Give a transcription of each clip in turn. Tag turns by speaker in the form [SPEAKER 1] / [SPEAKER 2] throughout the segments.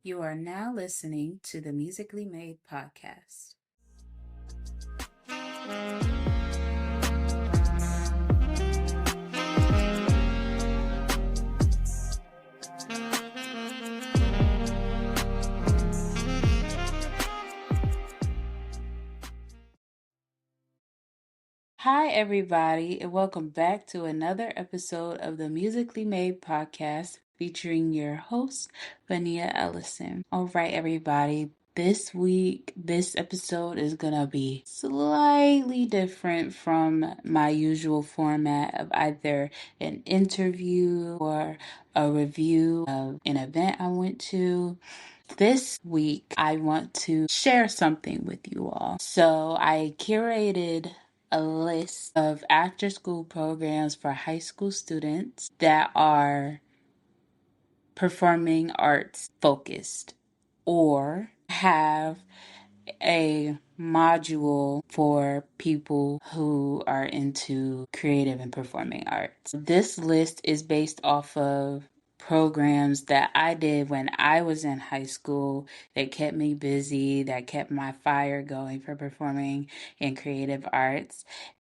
[SPEAKER 1] You are now listening to the Musically Made podcast. Hi, everybody, and welcome back to another episode of the Musically Made podcast featuring your host, VaNia Ellison. All right, everybody. This week, this episode is going to be slightly different from my usual format of either an interview or a review of an event I went to. This week, I want to share something with you all. So I curated a list of after school programs for high school students that are performing arts focused or have a module for people who are into creative and performing arts. This list is based off of programs that I did when I was in high school that kept me busy, that kept my fire going for performing in creative arts.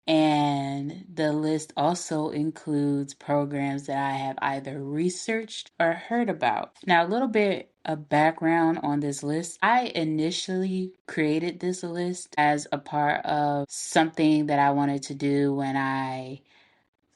[SPEAKER 1] And the list also includes programs that I have either researched or heard about. Now, a little bit of background on this list. I initially created this list as a part of something that I wanted to do when I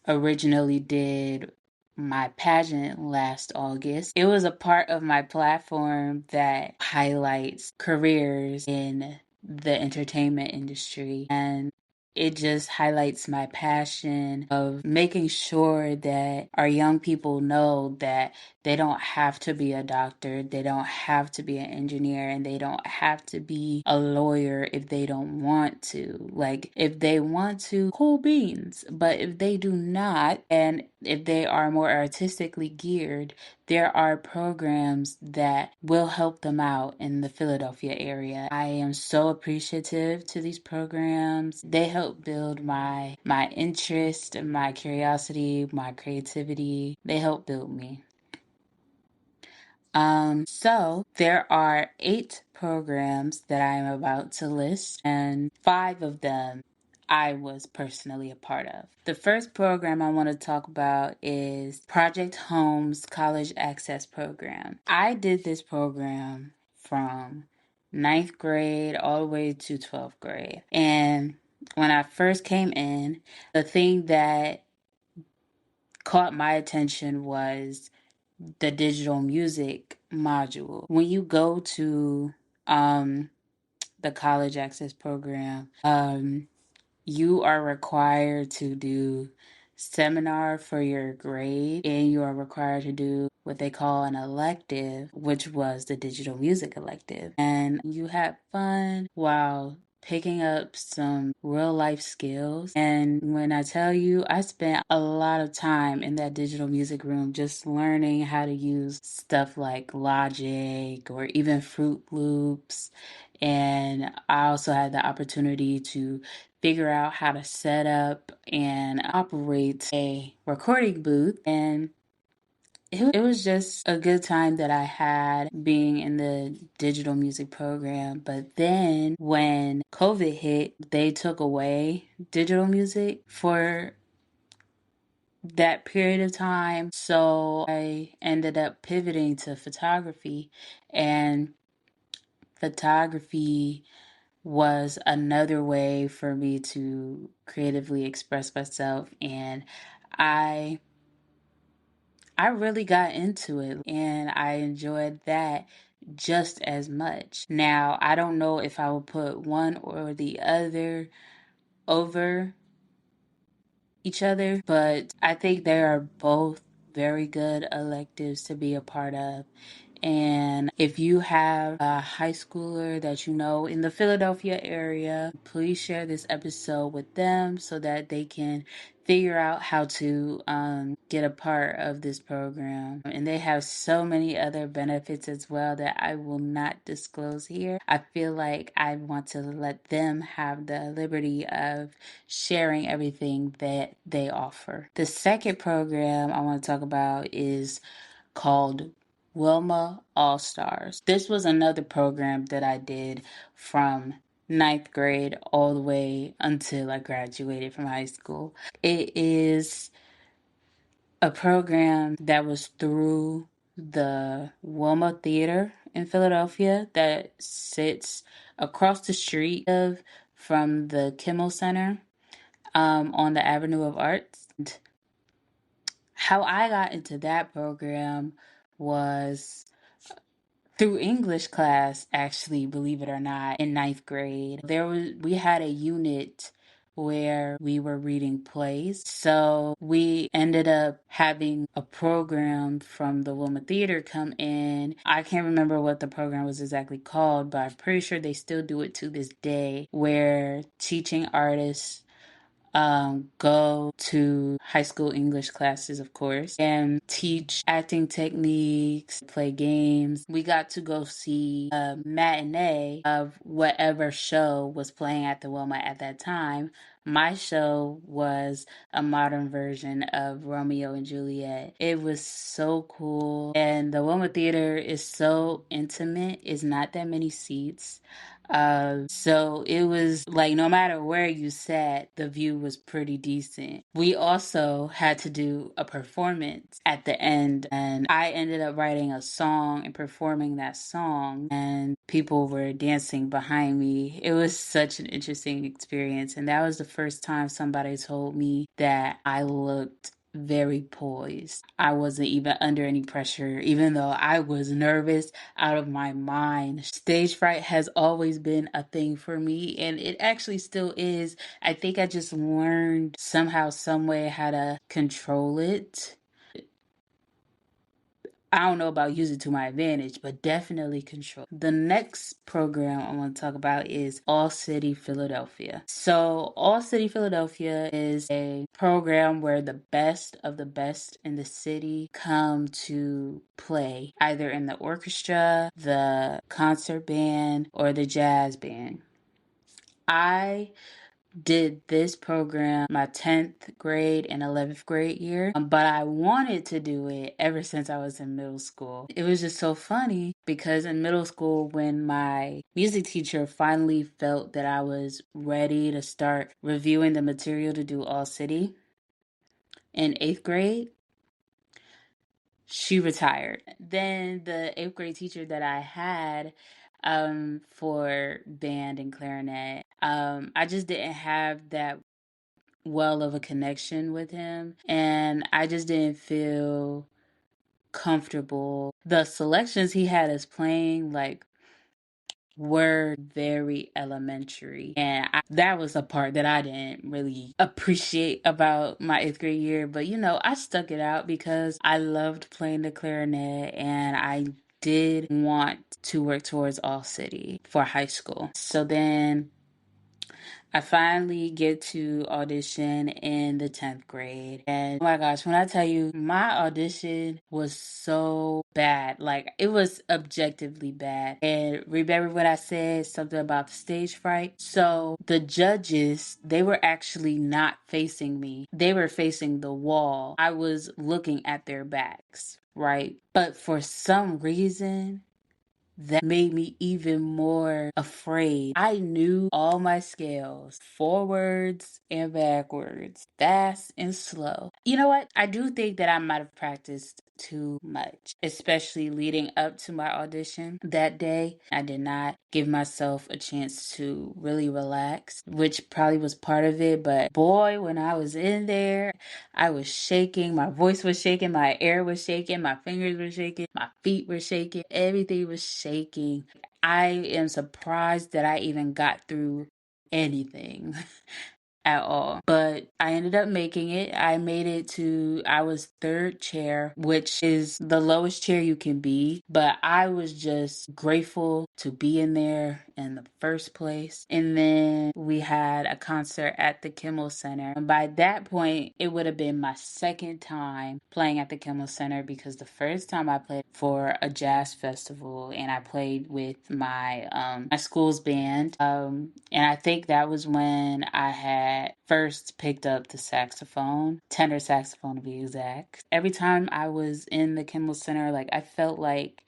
[SPEAKER 1] originally did my pageant last August. It was a part of my platform that highlights careers in the entertainment industry, and it just highlights my passion of making sure that our young people know that they don't have to be a doctor, they don't have to be an engineer, and they don't have to be a lawyer if they don't want to. Like, if they want to, cool beans. But if they do not, and if they are more artistically geared, there are programs that will help them out in the Philadelphia area. I am so appreciative to these programs. They help build my interest, my curiosity, my creativity. They help build me. So there are 8 programs that I am about to list, and 5 of them I was personally a part of. The first program I want to talk about is Project Home's College Access Program. I did this program from 9th grade all the way to 12th grade. And when I first came in, the thing that caught my attention was the digital music module. When you go to the college access program, you are required to do seminar for your grade, and you are required to do what they call an elective, which was the digital music elective. And you had fun while picking up some real life skills. And when I tell you, I spent a lot of time in that digital music room just learning how to use stuff like Logic or even Fruit Loops. And I also had the opportunity to figure out how to set up and operate a recording booth. And it was just a good time that I had being in the digital music program. But then when COVID hit, they took away digital music for that period of time. So I ended up pivoting to photography, and photography was another way for me to creatively express myself, and I I really got into it and I enjoyed that just as much. Now, I don't know if I would put one or the other over each other, but I think they are both very good electives to be a part of. And if you have a high schooler that you know in the Philadelphia area, please share this episode with them so that they can figure out how to get a part of this program. And they have so many other benefits as well that I will not disclose here. I feel like I want to let them have the liberty of sharing everything that they offer. The second program I want to talk about is called Wilma All Stars. This was another program that I did from ninth grade all the way until I graduated from high school. It is a program that was through the Wilma Theater in Philadelphia that sits across the street of from the Kimmel Center on the Avenue of Arts. And how I got into that program was through English class, actually, believe it or not, in ninth grade. We had a unit where we were reading plays. So we ended up having a program from the Wilma Theater come in. I can't remember what the program was exactly called, but I'm pretty sure they still do it to this day, where teaching artists go to high school English classes, of course, and teach acting techniques, play games. We got to go see a matinee of whatever show was playing at the Wilma at that time. My show was a modern version of Romeo and Juliet. It was so cool. And the Wilma Theater is so intimate. It's not that many seats. So it was like no matter where you sat, the view was pretty decent. We also had to do a performance at the end, and I ended up writing a song and performing that song, and people were dancing behind me. It was such an interesting experience, and that was the first time somebody told me that I looked very poised. I wasn't even under any pressure, even though I was nervous out of my mind. Stage fright has always been a thing for me, and it actually still is. I think I just learned somehow, some way how to control it. I don't know about use it to my advantage, but definitely control. The next program I want to talk about is All City Philadelphia. So, All City Philadelphia is a program where the best of the best in the city come to play, either in the orchestra, the concert band, or the jazz band. I did this program my 10th grade and 11th grade year, but I wanted to do it ever since I was in middle school. It was just so funny because in middle school, when my music teacher finally felt that I was ready to start reviewing the material to do All City in 8th grade, she retired. Then the 8th grade teacher that I had for band and clarinet, I just didn't have that well of a connection with him, and I just didn't feel comfortable. The selections he had us playing were very elementary, and that was a part that I didn't really appreciate about my 8th grade year. But I stuck it out because I loved playing the clarinet, and I did want to work towards All City for high school. So then I finally get to audition in the 10th grade. And oh my gosh, when I tell you, my audition was so bad. Like, it was objectively bad. And remember when I said something about the stage fright? So the judges, they were actually not facing me, they were facing the wall. I was looking at their backs, right? But for some reason, that made me even more afraid. I knew all my scales, forwards and backwards, fast and slow. You know what? I do think that I might have practiced too much, especially leading up to my audition that day. I did not give myself a chance to really relax, which probably was part of it. But boy, when I was in there, I was shaking. My voice was shaking. My air was shaking. My fingers were shaking. My feet were shaking. Everything was shaking. I am surprised that I even got through anything at all. But I ended up making it. I was third chair, which is the lowest chair you can be. But I was just grateful to be in there in the first place. And then we had a concert at the Kimmel Center. And by that point, it would have been my second time playing at the Kimmel Center, because the first time I played for a jazz festival and I played with my school's band. And I think that was when I had that first picked up the saxophone, tenor saxophone to be exact. Every time I was in the Kimmel Center, like I felt like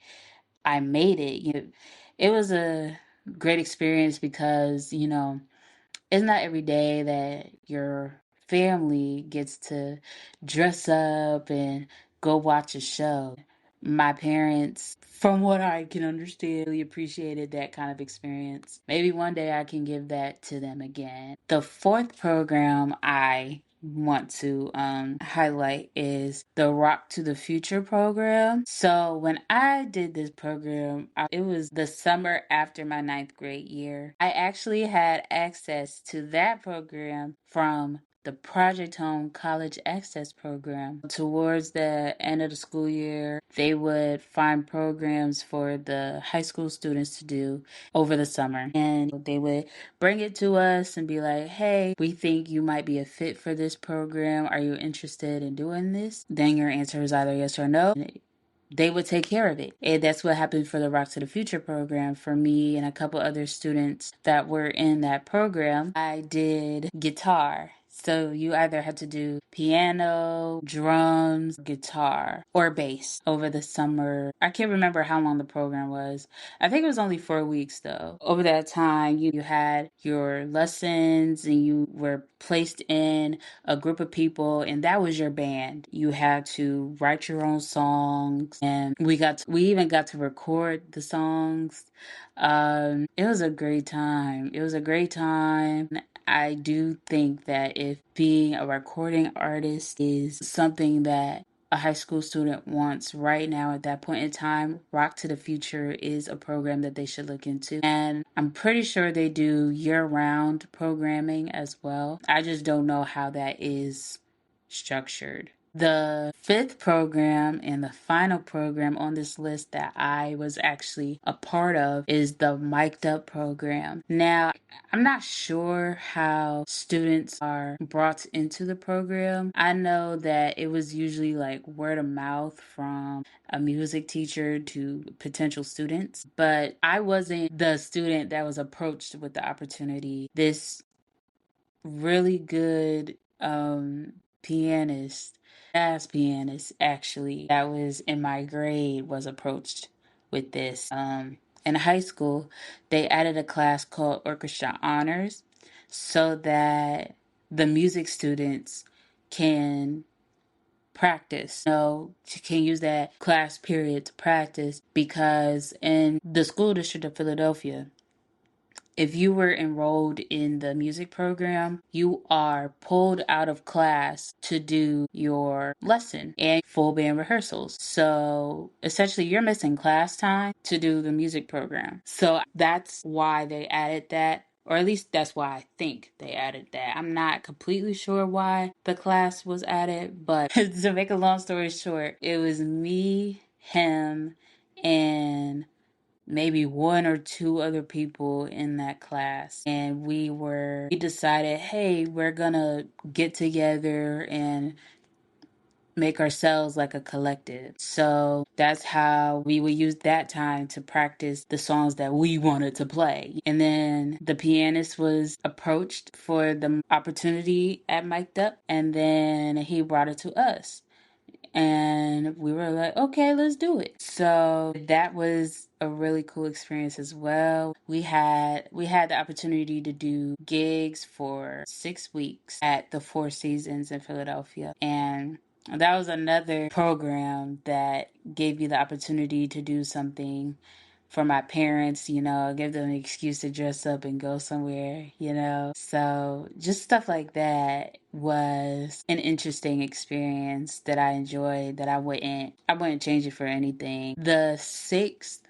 [SPEAKER 1] I made it. It was a great experience because, it's not every day that your family gets to dress up and go watch a show. My parents, from what I can understand, really appreciated that kind of experience. Maybe one day I can give that to them again. The fourth program I want to highlight is the Rock to the Future program. So when I did this program, it was the summer after my ninth grade year. I actually had access to that program from the Project Home College Access Program. Towards the end of the school year, they would find programs for the high school students to do over the summer. And they would bring it to us and be like, hey, we think you might be a fit for this program. Are you interested in doing this? Then your answer is either yes or no. They would take care of it. And that's what happened for the Rock to the Future program for me and a couple other students that were in that program. I did guitar. So you either had to do piano, drums, guitar, or bass over the summer. I can't remember how long the program was. I think it was only 4 weeks though. Over that time, you had your lessons and you were placed in a group of people, and that was your band. You had to write your own songs, and we even got to record the songs. It was a great time. It was a great time. I do think that if being a recording artist is something that a high school student wants right now at that point in time, Rock to the Future is a program that they should look into. And I'm pretty sure they do year-round programming as well. I just don't know how that is structured. The fifth program and the final program on this list that I was actually a part of is the Mic'd Up program. Now, I'm not sure how students are brought into the program. I know that it was usually like word of mouth from a music teacher to potential students, but I wasn't the student that was approached with the opportunity. This really good pianist, jazz pianist actually, that was in my grade was approached with this. In high school, they added a class called Orchestra Honors so that the music students can practice. You can use that class period to practice because in the school district of Philadelphia, if you were enrolled in the music program, you are pulled out of class to do your lesson and full band rehearsals. So essentially, you're missing class time to do the music program. So that's why they added that. Or at least that's why I think they added that. I'm not completely sure why the class was added, but to make a long story short, it was me, him, and maybe one or two other people in that class, and we decided, hey, we're gonna get together and make ourselves like a collective. So that's how we would use that time to practice the songs that we wanted to play. And then the pianist was approached for the opportunity at Mic'd Up, and then he brought it to us. And we were like, okay, let's do it. So that was a really cool experience as well. We had the opportunity to do gigs for 6 weeks at the Four Seasons in Philadelphia. And that was another program that gave you the opportunity to do something for my parents, give them an excuse to dress up and go somewhere. So just stuff like that was an interesting experience that I enjoyed that I wouldn't change it for anything. The sixth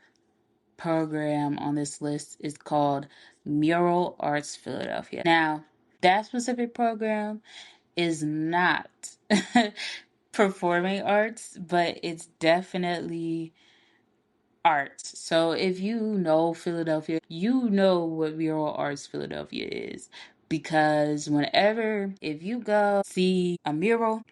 [SPEAKER 1] program on this list is called Mural Arts Philadelphia. Now, that specific program is not performing arts, but it's definitely arts. So if you know Philadelphia, you know what Mural Arts Philadelphia is because if you go see a mural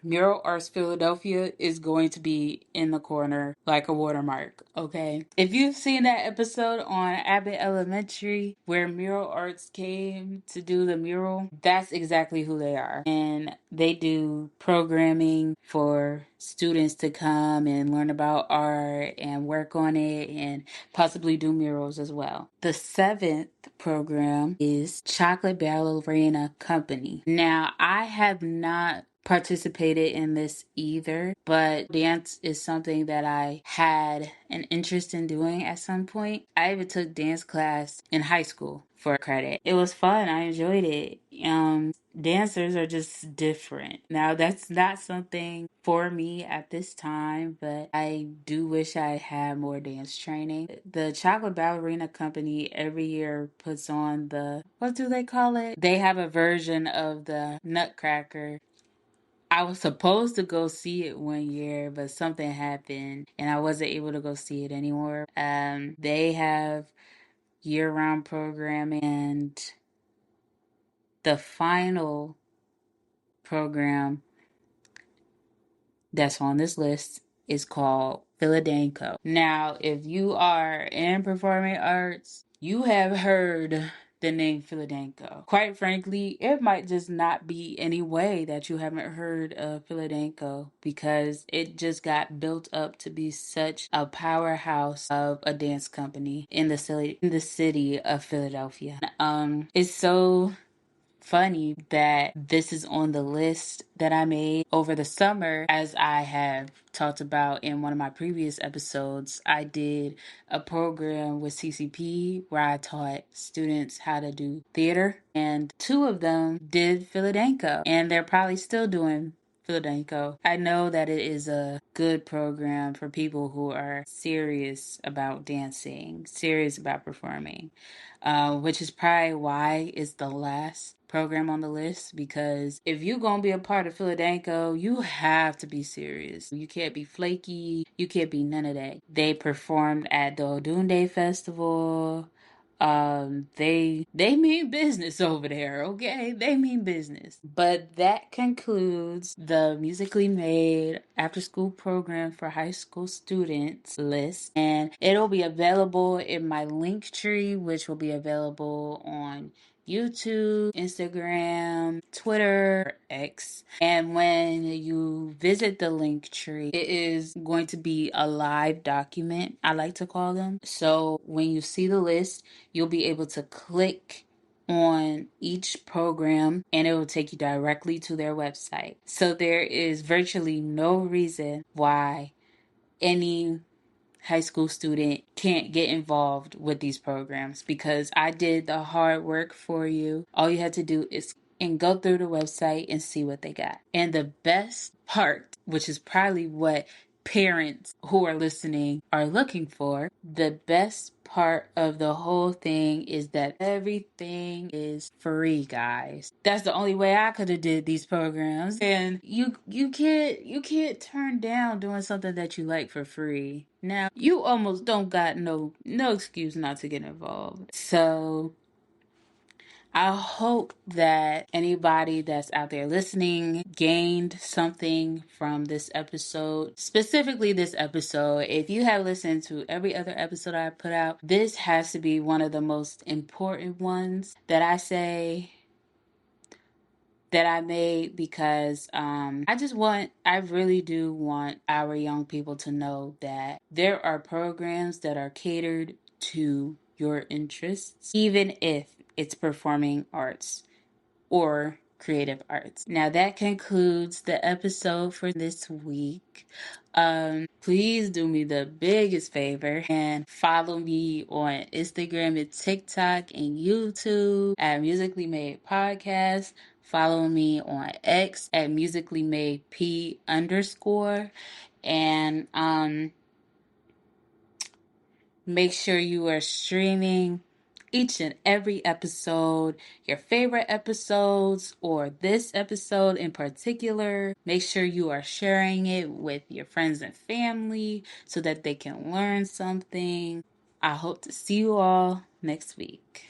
[SPEAKER 1] arts Philadelphia is going to be in the corner like a watermark. Okay, if you've seen that episode on Abbott Elementary where mural arts came to do the mural, that's exactly who they are. And they do programming for students to come and learn about art and work on it and possibly do murals as well. The seventh program is Chocolate Ballerina Company. Now, I have not participated in this either, but dance is something that I had an interest in doing at some point. I even took dance class in high school for credit. It was fun. I enjoyed it. Dancers are just different. Now, that's not something for me at this time, but I do wish I had more dance training. The Chocolate Ballerina Company every year puts on what do they call it? They have a version of the Nutcracker. I was supposed to go see it one year, but something happened and I wasn't able to go see it anymore. They have year-round programming, and the final program that's on this list is called Philadanco. Now, if you are in performing arts, you have heard the name Philadanco. Quite frankly, it might just not be any way that you haven't heard of Philadanco because it just got built up to be such a powerhouse of a dance company in the city of Philadelphia. It's so funny that this is on the list that I made over the summer. As I have talked about in one of my previous episodes, I did a program with CCP where I taught students how to do theater, and two of them did Philadanco, and they're probably still doing Philadanco. I know that it is a good program for people who are serious about dancing, serious about performing, which is probably why it's the last program on the list, because if you're going to be a part of Philadanco, you have to be serious. You can't be flaky. You can't be none of that. They performed at the Odunde Festival. They mean business over there, okay? They mean business. But that concludes the Musically Made after school program for high school students list, and it'll be available in my link tree, which will be available on YouTube, Instagram, Twitter, X. And when you visit the link tree, it is going to be a live document, I like to call them. So when you see the list, you'll be able to click on each program and it will take you directly to their website. So there is virtually no reason why any high school student can't get involved with these programs, because I did the hard work for you. All you had to do is go through the website and see what they got. And the best part, which is probably what parents who are listening are looking for, the best part of the whole thing is that everything is free, guys. That's the only way I could have did these programs. And you can't turn down doing something that you like for free. Now, you almost don't got no excuse not to get involved. So I hope that anybody that's out there listening gained something from this episode, specifically this episode. If you have listened to every other episode I put out, this has to be one of the most important ones that I made, because I really do want our young people to know that there are programs that are catered to your interests, even if it's performing arts or creative arts. Now that concludes the episode for this week. Please do me the biggest favor and follow me on Instagram and TikTok and YouTube at Musically Made Podcast. Follow me on X at Musically Made P _. And make sure you are streaming each and every episode, your favorite episodes, or this episode in particular. Make sure you are sharing it with your friends and family so that they can learn something. I hope to see you all next week.